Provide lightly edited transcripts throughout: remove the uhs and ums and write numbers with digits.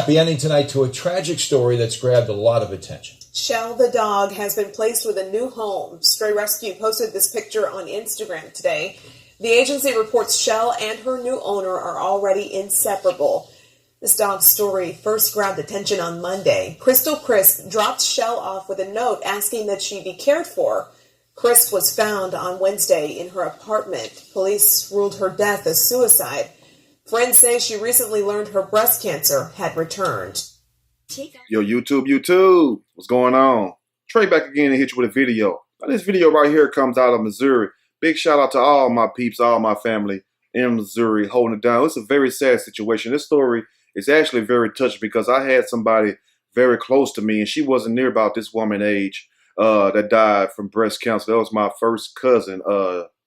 happy ending tonight to a tragic story that's grabbed a lot of attention. Shell the dog has been placed with a new home. Stray Rescue posted this picture on Instagram today. The agency reports Shell and her new owner are already inseparable. This dog's story first grabbed attention on Monday. Crystal Crisp dropped Shell off with a note asking that she be cared for. Crisp was found on Wednesday in her apartment. Police ruled her death as suicide. Friends say she recently learned her breast cancer had returned. Yo, YouTube, what's going on? Trey back again to hit you with a video. Now, this video right here comes out of Missouri. Big shout out to all my peeps, all my family in Missouri holding it down. It's a very sad situation. This story is actually very touching because I had somebody very close to me, and she wasn't near about this woman's age that died from breast cancer. That was my first cousin,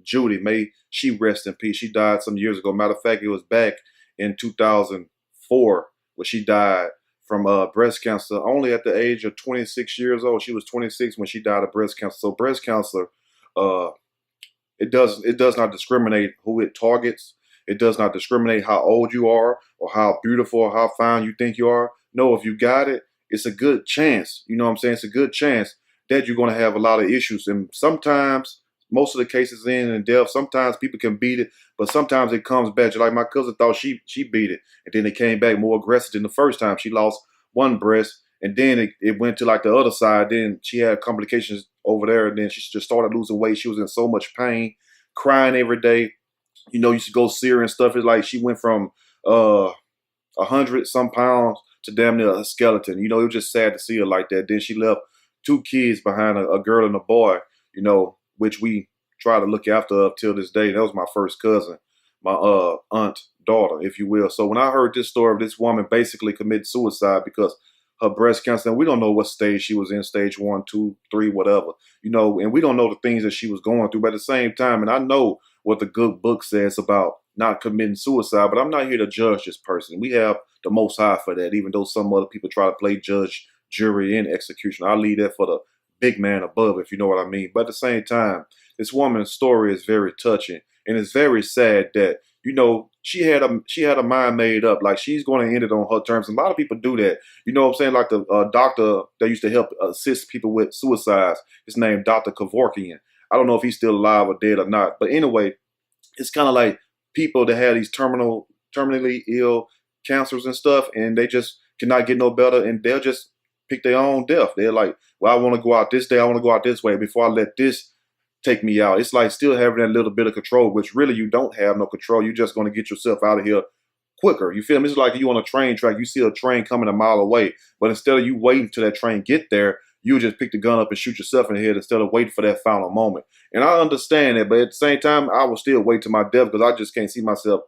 Judy. May she rest in peace. She died some years ago. Matter of fact, it was back in 2004 when she died from breast cancer, only at the age of 26 years old. She was 26 when she died of breast cancer. So breast cancer, it does not discriminate who it targets. It does not discriminate how old you are or how beautiful or how fine you think you are. No, if you got it, it's a good chance. You know what I'm saying? It's a good chance that you're going to have a lot of issues. And sometimes, most of the cases in death, sometimes people can beat it, but sometimes it comes back. Like my cousin thought she beat it, and then it came back more aggressive than the first time. She lost one breast, and then it went to like the other side. Then she had complications over there, and then she just started losing weight. She was in so much pain, crying every day. You know, used to go see her and stuff. It's like she went from 100 some pounds to damn near a skeleton. You know, it was just sad to see her like that. Then she left 2 kids behind, a girl and a boy, you know, which we try to look after up till this day. That was my first cousin, my aunt, daughter, if you will. So when I heard this story of this woman basically committed suicide because her breast cancer, and we don't know what stage she was in, stage 1, 2, 3, whatever, you know, and we don't know the things that she was going through. But at the same time, and I know what the good book says about not committing suicide, but I'm not here to judge this person. We have the Most High for that, even though some other people try to play judge, jury, and execution. I leave that for the big man above, if you know what I mean. But at the same time, this woman's story is very touching, and it's very sad that, you know, she had a mind made up, like she's going to end it on her terms. And a lot of people do that. You know what I'm saying? Like the doctor that used to help assist people with suicides, his name Dr. Kevorkian. I don't know if he's still alive or dead or not. But anyway, it's kind of like people that have these terminally ill cancers and stuff, and they just cannot get no better, and they'll just pick their own death. They're like, well, I want to go out this day. I want to go out this way before I let this take me out. It's like still having that little bit of control, which really you don't have no control. You're just going to get yourself out of here quicker. You feel me? It's like you on a train track. You see a train coming a mile away, but instead of you waiting till that train get there, you just pick the gun up and shoot yourself in the head instead of waiting for that final moment. And I understand that, but at the same time, I will still wait to my death because I just can't see myself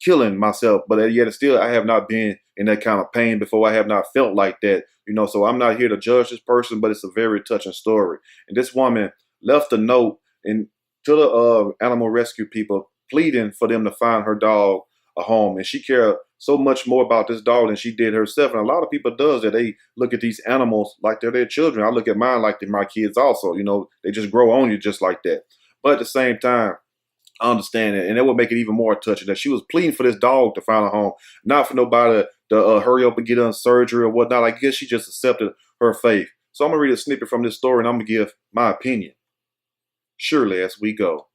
killing myself. But yet still, I have not been in that kind of pain before. I have not felt like that, you know, so I'm not here to judge this person, but it's a very touching story. And this woman left a note to the animal rescue people pleading for them to find her dog a home. And she cared so much more about this dog than she did herself. And a lot of people does that. They look at these animals like they're their children. I look at mine like they're my kids also. You know, they just grow on you just like that. But at the same time, I understand it. And it would make it even more touching that she was pleading for this dog to find a home, not for nobody to hurry up and get on surgery or whatnot. I guess she just accepted her faith. So I'm going to read a snippet from this story, and I'm going to give my opinion. Surely as we go.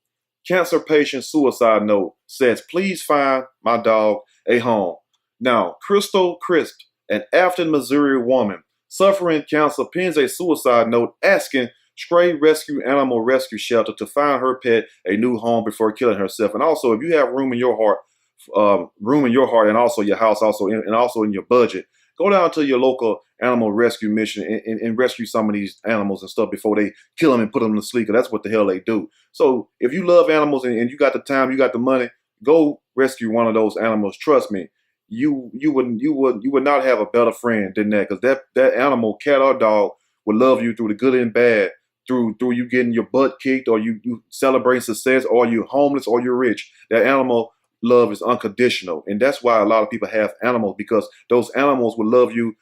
Cancer patient suicide note says, please find my dog a home. Now, Crystal Crisp, an Afton, Missouri woman suffering cancer, pens a suicide note asking Stray Rescue Animal Rescue Shelter to find her pet a new home before killing herself. And also, if you have room in your heart, and also your house, and also in your budget, go down to your local animal rescue mission and rescue some of these animals and stuff before they kill them and put them to sleep. Because that's what the hell they do. So if you love animals and you got the time, you got the money, go rescue one of those animals. Trust me, you would not have a better friend than that. Because that animal, cat or dog, will love you through the good and bad. Through you getting your butt kicked, or you celebrating success, or you homeless, or you're rich. That animal love is unconditional. And that's why a lot of people have animals, because those animals will love you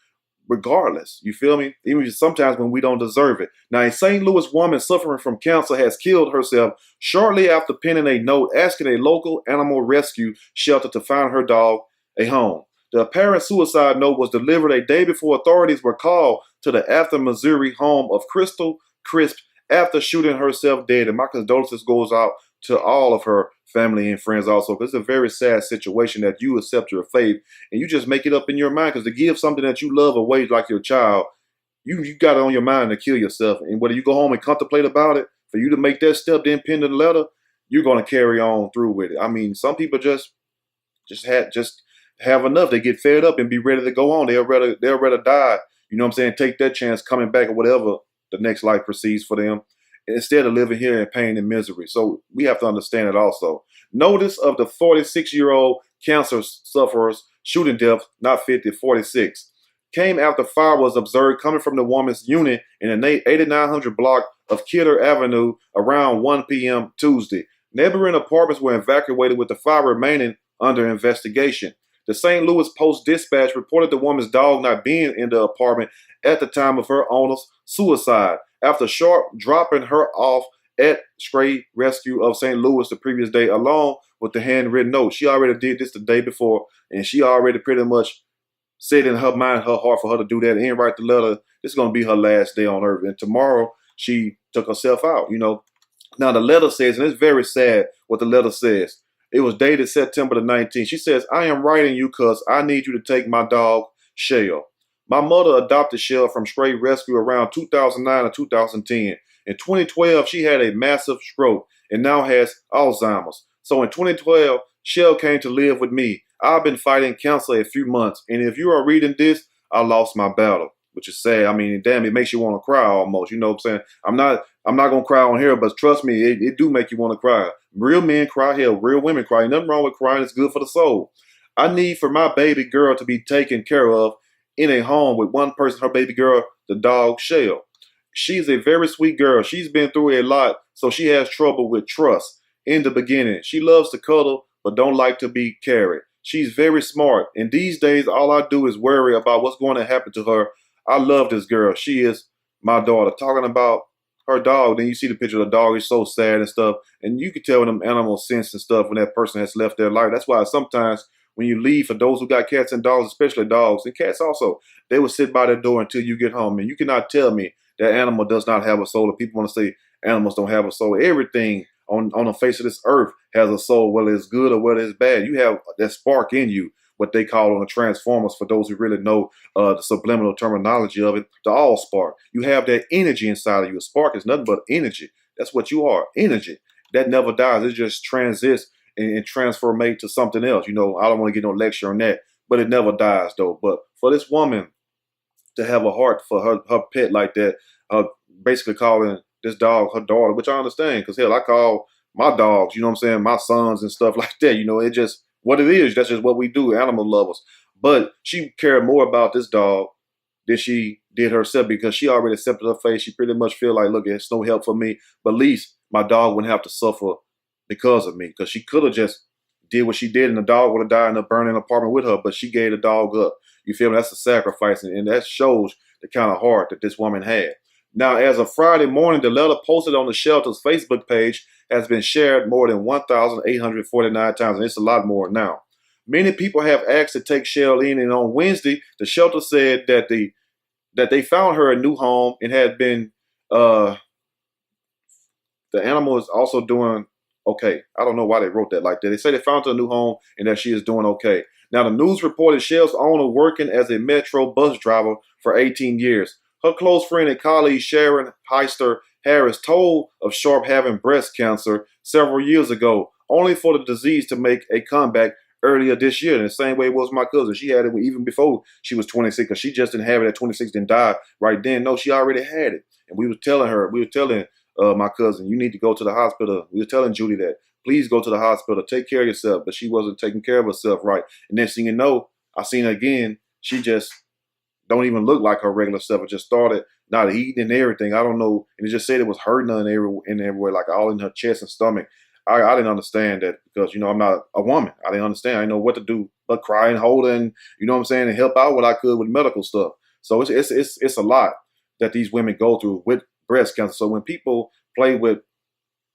regardless. You feel me? Even sometimes when we don't deserve it. Now, a St. Louis woman suffering from cancer has killed herself shortly after penning a note asking a local animal rescue shelter to find her dog a home. The apparent suicide note was delivered a day before authorities were called to the Athens, Missouri home of Crystal Crisp after shooting herself dead. And my condolences goes out to all of her family and friends also, because it's a very sad situation that you accept your fate and you just make it up in your mind, because to give something that you love away like your child, you got it on your mind to kill yourself. And whether you go home and contemplate about it, for you to make that step, then pen the letter, you're going to carry on through with it. I mean, some people just have enough. They get fed up and be ready to go on. They'll rather die, you know what I'm saying, take that chance coming back or whatever the next life proceeds for them, instead of living here in pain and misery. So we have to understand it also. Notice of the 46-year-old cancer sufferer's shooting death, not 50, 46, came after fire was observed coming from the woman's unit in an 8900 block of Kidder Avenue around 1 p.m. Tuesday. Neighboring apartments were evacuated with the fire remaining under investigation. The St. Louis Post-Dispatch reported the woman's dog not being in the apartment at the time of her owner's suicide, after Sharp dropping her off at Stray Rescue of St. Louis the previous day, along with the handwritten note. She already did this the day before, and she already pretty much said in her mind, her heart, for her to do that and write the letter, this is going to be her last day on earth. And tomorrow, she took herself out, you know. Now, the letter says, and it's very sad what the letter says. It was dated September the 19th. She says, I am writing you because I need you to take my dog, Shell. My mother adopted Shell from Stray Rescue around 2009 or 2010. In 2012, she had a massive stroke and now has Alzheimer's. So in 2012, Shell came to live with me. I've been fighting cancer a few months. And if you are reading this, I lost my battle, which is sad. I mean, damn, it makes you want to cry almost. You know what I'm saying? I'm not going to cry on here, but trust me, it do make you want to cry. Real men cry, hell, real women cry. Nothing wrong with crying. It's good for the soul. I need for my baby girl to be taken care of in a home with one person, her baby girl, the dog, Shell. She's a very sweet girl. She's been through a lot, so she has trouble with trust in the beginning. She loves to cuddle, but don't like to be carried. She's very smart, and these days, all I do is worry about what's going to happen to her. I love this girl. She is my daughter. Talking about her dog, then you see the picture of the dog. It's so sad and stuff, and you can tell when them animals sense and stuff when that person has left their life. That's why sometimes when you leave, for those who got cats and dogs, especially dogs and cats also, they will sit by the door until you get home. And you cannot tell me that animal does not have a soul. If people want to say animals don't have a soul, everything on the face of this earth has a soul, whether it's good or whether it's bad. You have that spark in you, what they call on the Transformers, for those who really know the subliminal terminology of it, the all spark. You have that energy inside of you. A spark is nothing but energy. That's what you are, energy. That never dies. It just transits and transformate to something else. You know, I don't want to get no lecture on that, but it never dies though. But for this woman to have a heart for her pet like that, basically calling this dog her daughter, which I understand, because hell, I call my dogs, you know what I'm saying, my sons and stuff like that. You know, it just what it is. That's just what we do, animal lovers. But she cared more about this dog than she did herself, because she already accepted her fate. She pretty much feel like, look, it's no help for me, but at least my dog wouldn't have to suffer because of me, because she could have just did what she did and the dog would have died in a burning apartment with her, but she gave the dog up. You feel me? That's a sacrifice, and that shows the kind of heart that this woman had. Now, as of Friday morning, the letter posted on the shelter's Facebook page has been shared more than 1,849 times, and it's a lot more now. Many people have asked to take Shell in, and on Wednesday, the shelter said that they found her a new home and had been, the animal is also doing okay. I don't know why they wrote that like that. They say they found her a new home and that she is doing okay. Now, the news reported Shell's owner working as a Metro bus driver for 18 years. Her close friend and colleague Sharon Heister Harris told of Sharp having breast cancer several years ago, only for the disease to make a comeback earlier this year. In the same way it was my cousin. She had it even before she was 26, because she just didn't have it at 26 and died right then. No, she already had it. And we were telling my cousin, you need to go to the hospital. We were telling Judy that, please go to the hospital, take care of yourself. But she wasn't taking care of herself right. And next thing you know, I seen her again. She just don't even look like her regular self. It just started not eating and everything. I don't know. And it just said it was hurting her in every way, like all in her chest and stomach. I didn't understand that, because, you know, I'm not a woman. I didn't understand. I didn't know what to do but cry and hold her and, you know what I'm saying, and help out what I could with medical stuff. So it's a lot that these women go through with breast cancer. So when people play with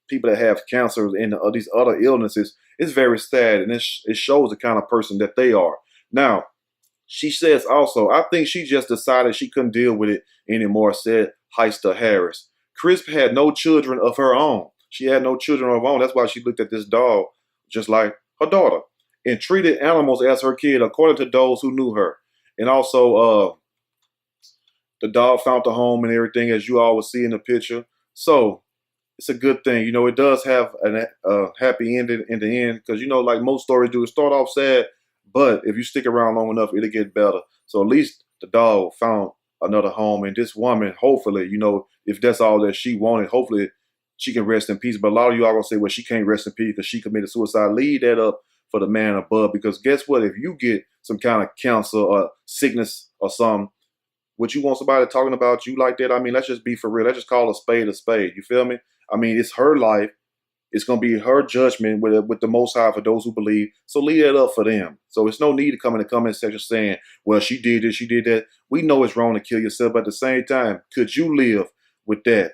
people that have cancer and these other illnesses, it's very sad, and it shows the kind of person that they are. Now, She says also, I think she just decided she couldn't deal with it anymore, said Heister Harris. Crisp had no children of her own. She had no children of her own. That's why she looked at this dog just like her daughter and treated animals as her kid, according to those who knew her. And also, the dog found the home and everything, as you all will see in the picture. So it's a good thing. You know, it does have a happy ending in the end because, you know, like most stories do, it start off sad, but if you stick around long enough, it'll get better. So at least the dog found another home. And this woman, hopefully, you know, if that's all that she wanted, hopefully she can rest in peace. But a lot of you are going to say, well, she can't rest in peace because she committed suicide. Leave that up for the man above, because guess what? If you get some kind of cancer or sickness or something, would you want somebody talking about you like that? I mean, let's just be for real. Let's just call a spade a spade. You feel me? I mean, it's her life. It's going to be her judgment with the Most High for those who believe. So leave that up for them. So it's no need to come in the comment section saying, well, she did this, she did that. We know it's wrong to kill yourself. But at the same time, could you live with that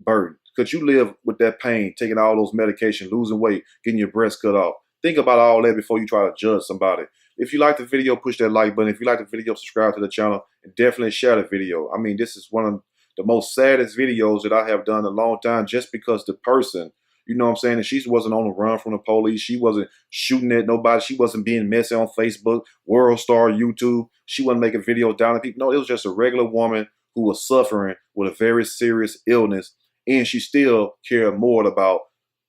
burden? Could you live with that pain, taking all those medications, losing weight, getting your breast cut off? Think about all that before you try to judge somebody. If you like the video, push that like button. If you like the video, subscribe to the channel and definitely share the video. I mean, this is one of the most saddest videos that I have done in a long time, just because the person, you know what I'm saying, and she wasn't on the run from the police. She wasn't shooting at nobody. She wasn't being messy on Facebook, World Star, YouTube. She wasn't making videos down to people. No, it was just a regular woman who was suffering with a very serious illness, and she still cared more about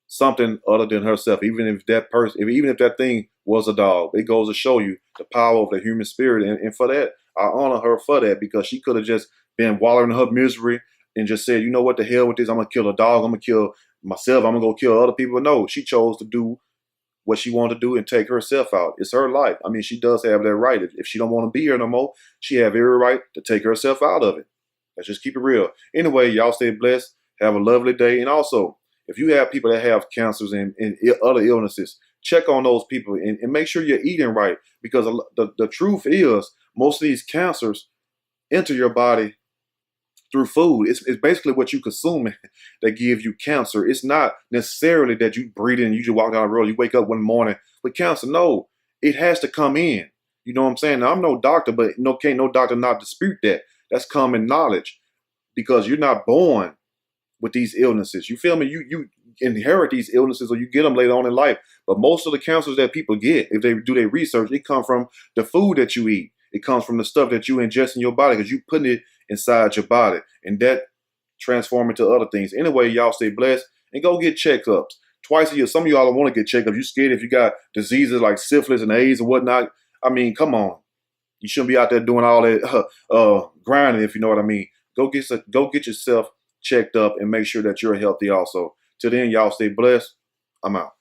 something other than herself, even if that person, even if that thing was a dog. It goes to show you the power of the human spirit. And for that, I honor her for that, because she could have just been wallowing in her misery and just said, you know what, the hell with this, I'm going to kill a dog, I'm going to kill myself, I'm going to go kill other people. No, she chose to do what she wanted to do and take herself out. It's her life. I mean, she does have that right. If she don't want to be here no more, she have every right to take herself out of it. Let's just keep it real. Anyway, y'all stay blessed. Have a lovely day. And also, if you have people that have cancers and other illnesses, check on those people and make sure you're eating right, because the truth is most of these cancers enter your body through food. It's basically what you consume that gives you cancer. It's not necessarily that you breathe in, you just walk down the road, you wake up one morning with cancer. No, it has to come in. You know what I'm saying? Now, I'm no doctor, but can't no doctor not dispute that. That's common knowledge, because you're not born with these illnesses. You feel me? You inherit these illnesses, or you get them later on in life. But most of the cancers that people get, if they do their research, it comes from the food that you eat. It comes from the stuff that you ingest in your body, because you putting it inside your body, and that transform into other things. Anyway, y'all stay blessed and go get checkups twice a year. Some of y'all don't want to get checkups. You scared if you got diseases like syphilis and AIDS and whatnot. I mean, come on. You shouldn't be out there doing all that grinding, if you know what I mean. Go get yourself checked up and make sure that you're healthy also. Till then, y'all stay blessed. I'm out.